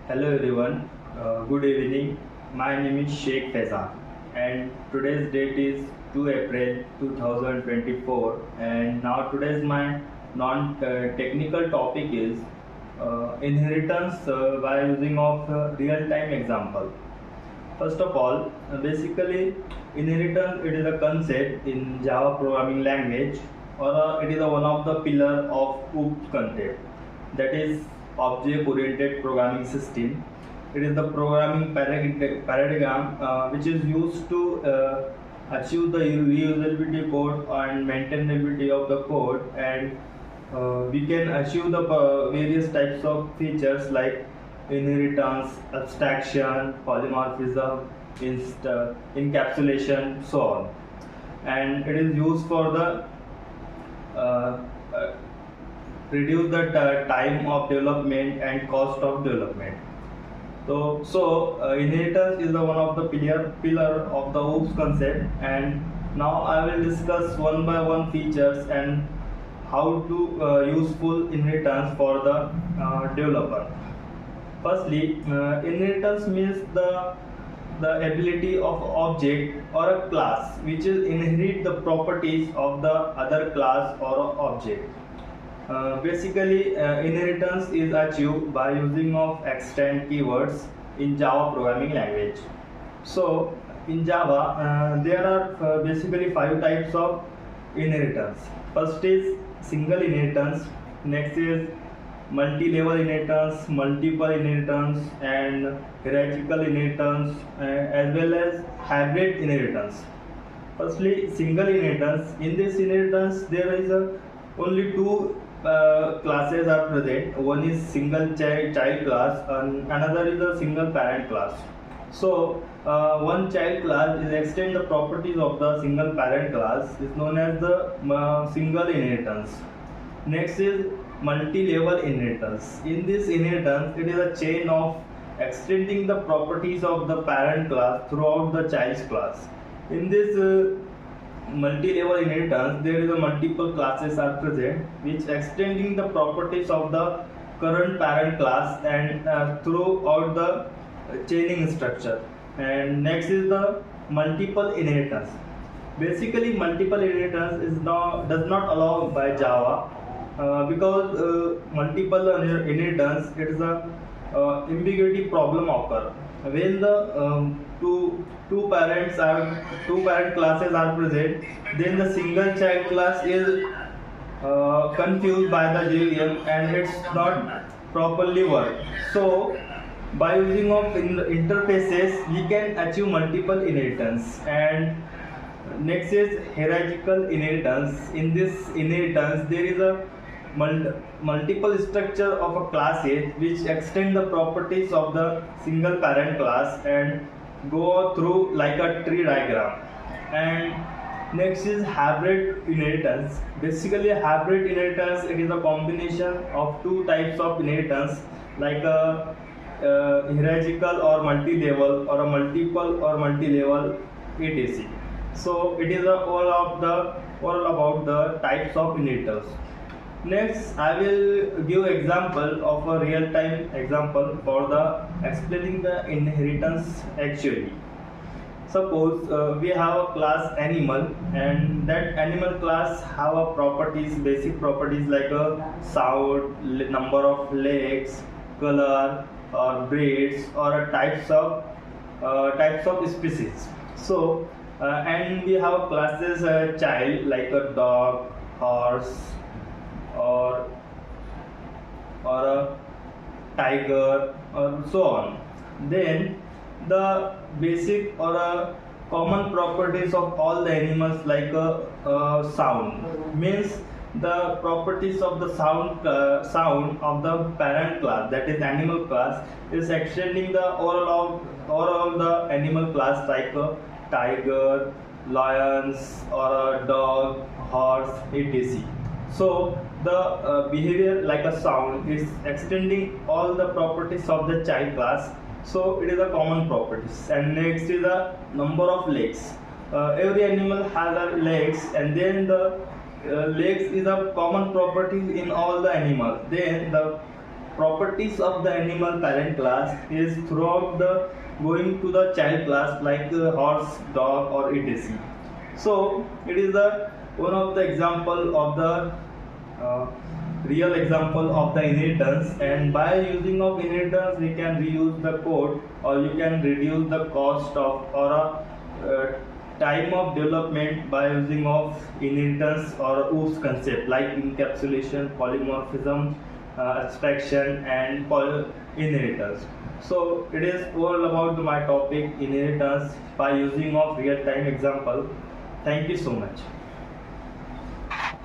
Hello everyone, good evening. My name is Sheikh Faizan and today's date is 2 April 2024 and now today's my non-technical topic is inheritance by using of real-time example. First of all, basically inheritance it is a concept in Java programming language or it is one of the pillar of OOP concept, that is object oriented programming system. It is the programming paradigm which is used to achieve the reusability code and maintainability of the code, and we can achieve the various types of features like inheritance, abstraction, polymorphism, encapsulation, so on. And it is used for the uh, uh, reduce the time of development and cost of development. So inheritance is the one of the pillar of the OOPS concept, and now I will discuss one by one features and how to useful inheritance for the developer. Firstly, inheritance means the ability of object or a class which will inherit the properties of the other class or object. Basically, inheritance is achieved by using of extend keywords in Java programming language. So, in Java, there are basically five types of inheritance. First is single inheritance. Next is multi-level inheritance, multiple inheritance, and hierarchical inheritance, as well as hybrid inheritance. Firstly, single inheritance. In this inheritance, there is only two classes are present. One is single child class, and another is a single parent class. So, one child class is extend the properties of the single parent class is known as the single inheritance. Next is multi-level inheritance. In this inheritance, it is a chain of extending the properties of the parent class throughout the child's class. In this multi-level inheritance, there is a multiple classes are present which extending the properties of the current parent class and throughout the chaining structure. And next is the multiple inheritance. Basically, multiple inheritance is not does not allow by Java because multiple inheritance it is a ambiguity problem occur when the two parent classes are present. Then the single child class is confused by the JVM and it's not properly work. So by using of interfaces we can achieve multiple inheritance. And next is hierarchical inheritance. In this inheritance there is a multiple structure of a classes which extend the properties of the single parent class and go through like a tree diagram. And next is hybrid inheritance. Basically, hybrid inheritance it is a combination of two types of inheritance like a hierarchical or multi-level or a multiple or multi-level etc. So it is all about the types of inheritance. Next, I will give example of a real-time example for the explaining the inheritance actually. Suppose we have a class animal, and that animal class have a properties, basic properties like a sound, number of legs, color, or breeds, or a types of species. So, and we have classes child like a dog, horse, or a tiger or so on. Then the basic or a common properties of all the animals like a sound means the properties of the sound of the parent class, that is animal class, is extending the overall the animal class like a tiger, lions, or a dog, horse, etc. So the behavior like a sound is extending all the properties of the child class. So it is a common properties. And next is the number of legs. Every animal has a legs, and then the legs is a common property in all the animals. Then the properties of the animal parent class is throughout the going to the child class like horse, dog or etc. So it is the one of the example of the real example of the inheritance, and by using of inheritance we can reuse the code, or you can reduce the cost of or time of development by using of inheritance or OOPS concept like encapsulation, polymorphism, abstraction and inheritance. So it is all about my topic inheritance by using of real time example. Thank you so much.